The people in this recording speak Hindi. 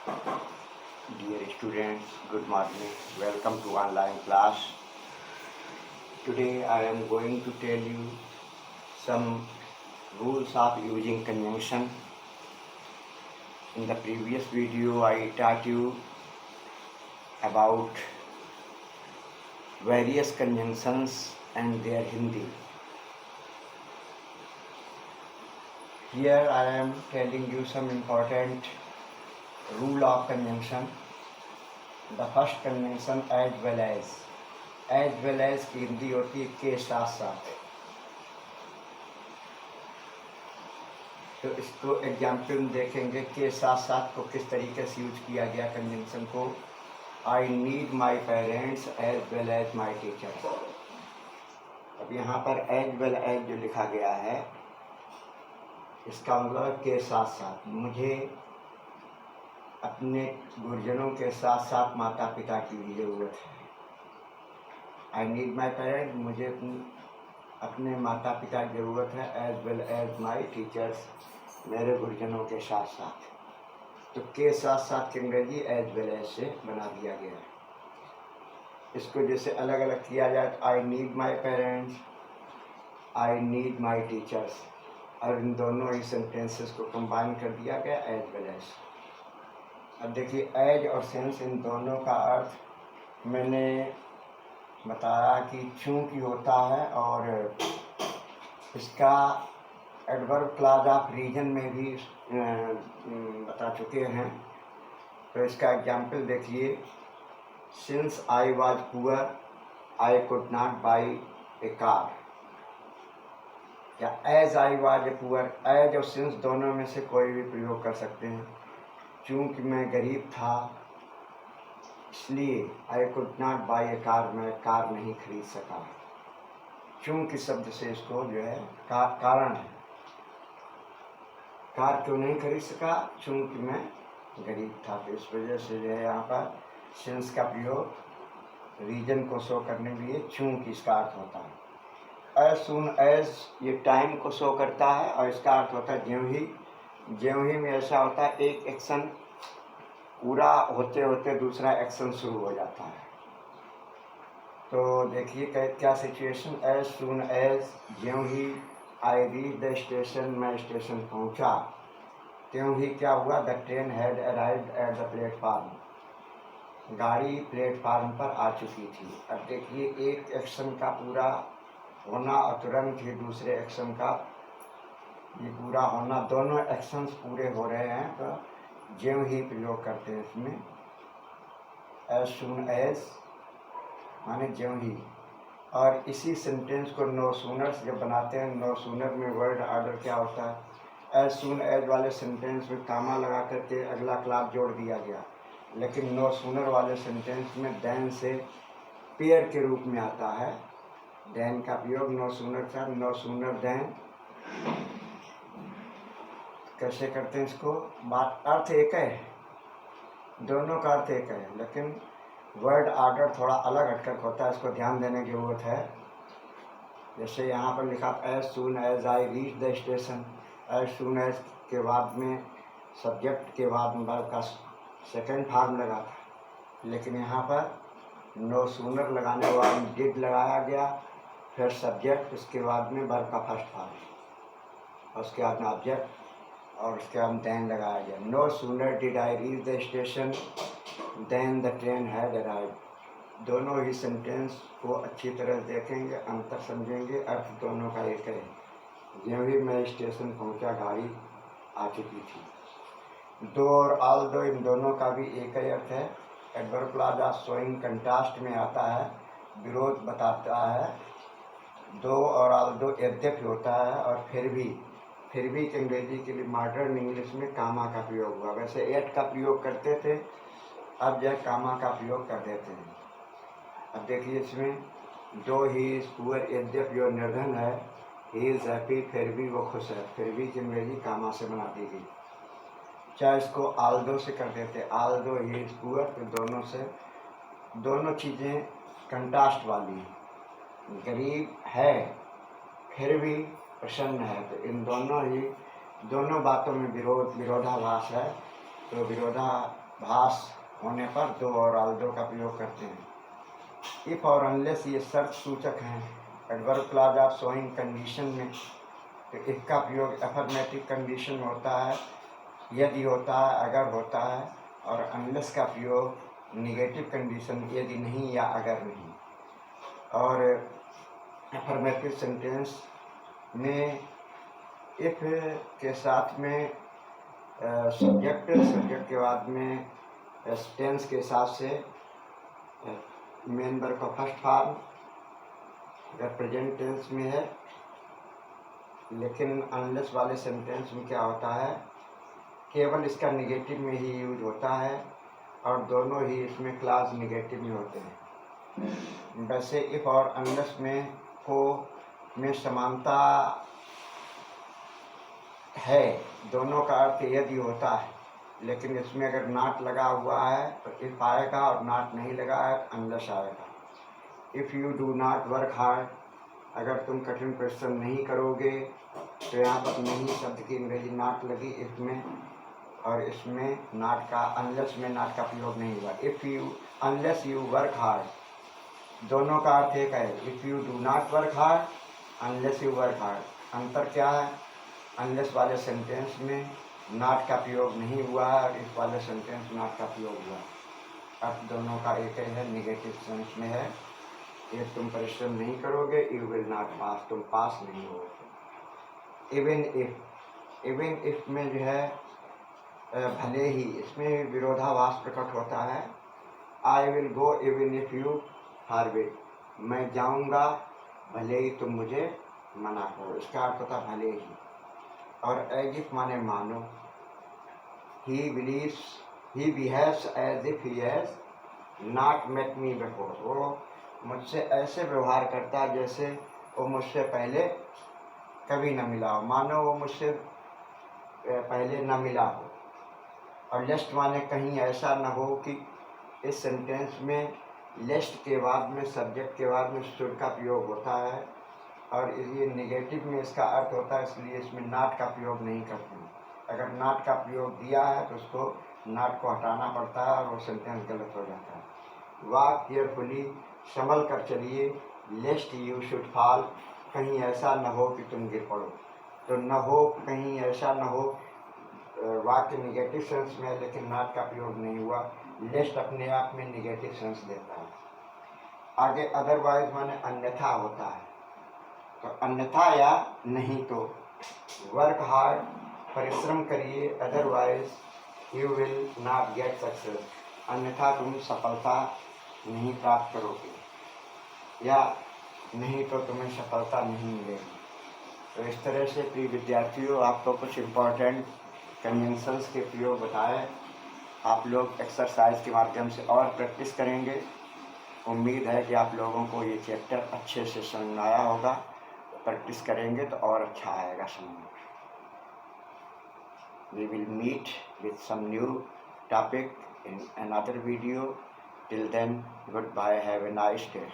Dear students, good morning. Welcome to online class. Today I am going to tell you some rules of using conjunction. In the previous video I taught you about various conjunctions and their Hindi. Here I am telling you some important rule of conjunction. The first conjunction as well as की हिंदी होती है के साथ साथ। तो इसको एग्जाम्पल में देखेंगे के साथ साथ को किस तरीके से यूज किया गया कंजंक्शन को। I need my parents as well as my teachers. अब यहाँ पर एज वेल एज जो लिखा गया है इसका मतलब के साथ साथ मुझे अपने गुरुजनों के साथ साथ माता पिता की भी ज़रूरत है। आई नीड माई पेरेंट्स, मुझे अपने माता पिता की ज़रूरत है। As well as my teachers, मेरे गुरुजनों के साथ साथ। तो के साथ साथ की अंग्रेजी एज वेल एज से बना दिया गया है। इसको जैसे अलग अलग किया जाए तो आई need my parents, I need my teachers, और इन दोनों ही सेंटेंसेस को कंबाइन कर दिया गया एज वेल एज। अब देखिए एज और सेंस इन दोनों का अर्थ मैंने बताया कि चूँकि होता है, और इसका एडवर्ब क्लॉज ऑफ रीजन में भी बता चुके हैं। तो इसका एग्जाम्पल देखिए, since I was poor I could not buy a car, या as I was a poor. As और सिंस दोनों में से कोई भी प्रयोग कर सकते हैं। चूँकि मैं गरीब था इसलिए आई could not buy a car, मैं कार नहीं खरीद सका। चूँकि शब्द से इसको जो है कारण है, कार क्यों नहीं खरीद सका, चूँकि मैं गरीब था। तो इस वजह से जो है यहाँ पर सिंस का प्रयोग रीजन को शो करने के लिए चूँकि इसका अर्थ होता है। एज सून एज ये टाइम को शो करता है, और इसका अर्थ होता है ज्यों ही में ऐसा होता है एक एक्शन पूरा होते होते दूसरा एक्शन शुरू हो जाता है। तो देखिए क्या सिचुएशन, एज सून एज ज्यों ही आई रीच द स्टेशन, मैं स्टेशन पहुंचा, त्यों ही क्या हुआ, the train had arrived at the platform, गाड़ी प्लेटफार्म पर आ चुकी थी। अब देखिए एक एक्शन का पूरा होना और तुरंत ही दूसरे एक्शन का ये पूरा होना, दोनों एक्शंस पूरे हो रहे हैं तो ज्यों ही प्रयोग करते हैं इसमें। एज सून एज माने ज्यों ही। और इसी सेंटेंस को नो सूनर जब बनाते हैं, नो सूनर में वर्ड ऑर्डर क्या होता है, एज सून एज वाले सेंटेंस में कामा लगा करके अगला क्लास जोड़ दिया गया, लेकिन नो सूनर वाले सेंटेंस में देन से पेयर के रूप में आता है। देन का प्रयोग नो सूनर था, नो सूनर देन। कैसे करते हैं इसको, बात अर्थ एक है, दोनों का अर्थ एक है, लेकिन वर्ड ऑर्डर थोड़ा अलग हटकर होता है, इसको ध्यान देने की ज़रूरत है। जैसे यहाँ पर लिखा as soon as I reach the station, as soon as के बाद में सब्जेक्ट के बाद में वर्ब का सेकंड फॉर्म लगा था, लेकिन यहाँ पर नो सूनर लगाने के बाद डिड लगाया गया, फिर सब्जेक्ट, उसके बाद में वर्ब का फर्स्ट फॉर्म, उसके बाद में ऑब्जेक्ट, और उसके बाद देन लगाया गया। No sooner did I reach the station then the train had arrived. दोनों ही सेंटेंस को अच्छी तरह देखेंगे, अंतर समझेंगे, अर्थ दोनों का एक है। ज्यों ही मैं स्टेशन पहुंचा गाड़ी आ चुकी थी। दो और ऑल दो इन दोनों का भी एक ही अर्थ है। Adverb clause of showing contrast में आता है, विरोध बताता है। दो और ऑल दो यद्यपि होता है, और फिर भी के अंग्रेजी के लिए मॉडर्न इंग्लिश में कामा का प्रयोग हुआ। वैसे एट का प्रयोग करते थे, अब यह कामा का प्रयोग कर देते हैं। अब देखिए इसमें दो ही इज पुअर, यद्यपि जो निर्धन है, ही इज़ हैप्पी, फिर भी वो खुश है। फिर भी की अंग्रेजी कामा से बना दी गई। चाहे इसको आल्दो से कर देते, आल्दो ही इज पुअर, तो दोनों से दोनों चीज़ें कंट्रास्ट वाली हैं। गरीब है फिर भी प्रसन्न है, तो इन दोनों बातों में विरोधाभास है। तो भास होने पर दो और आल्दो का प्रयोग करते हैं। इफ़ और अनलेस ये शर्त सूचक हैं adverb clause of showing condition में, तो इफ का प्रयोग अफर्मेटिव कंडीशन में होता है, यदि होता है, अगर होता है, और अनलेस का प्रयोग निगेटिव कंडीशन यदि नहीं या अगर नहीं। और अफर्मेटिव सेंटेंस में इफ के साथ में सब्जेक्ट के बाद में टेंस के हिसाब से मेन वर्ब का फर्स्ट फॉर्म अगर प्रेजेंट टेंस में है, लेकिन अनलेस वाले सेंटेंस में क्या होता है, केवल इसका निगेटिव में ही यूज होता है और दोनों ही इसमें क्लास निगेटिव में होते हैं। वैसे इफ और अनलेस में समानता है, दोनों का अर्थ यदि होता है, लेकिन इसमें अगर नॉट लगा हुआ है तो इफ आएगा और नॉट नहीं लगा है तो अनलेस आएगा। If you do not work hard, अगर तुम कठिन परिश्रम नहीं करोगे, तो यहाँ पर नहीं शब्द की अंग्रेजी नॉट लगी इफ में, और इसमें नॉट का, अनलेस में नॉट का प्रयोग नहीं हुआ। If you unless you work hard, दोनों का अर्थ एक है। If you do not work hard, unless you work hard. अंतर क्या है, अनलेस वाले सेंटेंस में नॉट का प्रयोग नहीं हुआ है और इस वाले सेंटेंस में नॉट का प्रयोग हुआ। अर्थ दोनों का एक ही है, निगेटिव सेंस में है। ये तुम परिश्रम नहीं करोगे, यू विल नॉट पास, तुम पास नहीं होगे। इवन इफ में जो है भले ही, इसमें विरोधाभास प्रकट होता है। I will go even if you forbid, मैं जाऊंगा भले ही तुम मुझे मना करो, इसका अर्थ होता है भले ही। और एज इफ माने मानो। He behaves as if he has not met me before, वो मुझसे ऐसे व्यवहार करता है जैसे वो मुझसे पहले कभी न मिला हो, मानो वो मुझसे पहले न मिला हो। और लेस्ट माने कहीं ऐसा न हो कि, इस सेंटेंस में लेस्ट के बाद में, सब्जेक्ट के बाद में शुड का प्रयोग होता है और ये निगेटिव में इसका अर्थ होता है, इसलिए इसमें नॉट का प्रयोग नहीं करते हैं। अगर नॉट का प्रयोग दिया है तो उसको नॉट को हटाना पड़ता है और वो सेंटेंस गलत हो जाता है। वॉक केयरफुली, संभल कर चलिए। लेस्ट यू शुड फॉल, कहीं ऐसा न हो कि तुम गिर पड़ो। तो न हो, कहीं ऐसा न हो, वाक्य निगेटिव सेंस में है लेकिन नॉट का प्रयोग नहीं हुआ। लेस्ट अपने आप में निगेटिव सेंस देता है। आगे अदरवाइज माने अन्यथा होता है, तो अन्यथा या नहीं तो। वर्क हार्ड, परिश्रम करिए, otherwise you will not get success, अन्यथा तुम सफलता नहीं प्राप्त करोगे, या नहीं तो तुम्हें सफलता नहीं मिलेगी। तो इस तरह से प्रिय विद्यार्थियों, आपको कुछ इम्पोर्टेंट कन्वेंशंस के प्रयोग बताए। आप लोग एक्सरसाइज के माध्यम से और प्रैक्टिस करेंगे। उम्मीद है कि आप लोगों को ये चैप्टर अच्छे से समझ आया होगा। प्रैक्टिस करेंगे तो और अच्छा आएगा समझ। We will meet with some new topic in another video. Till then, goodbye. Have a nice day.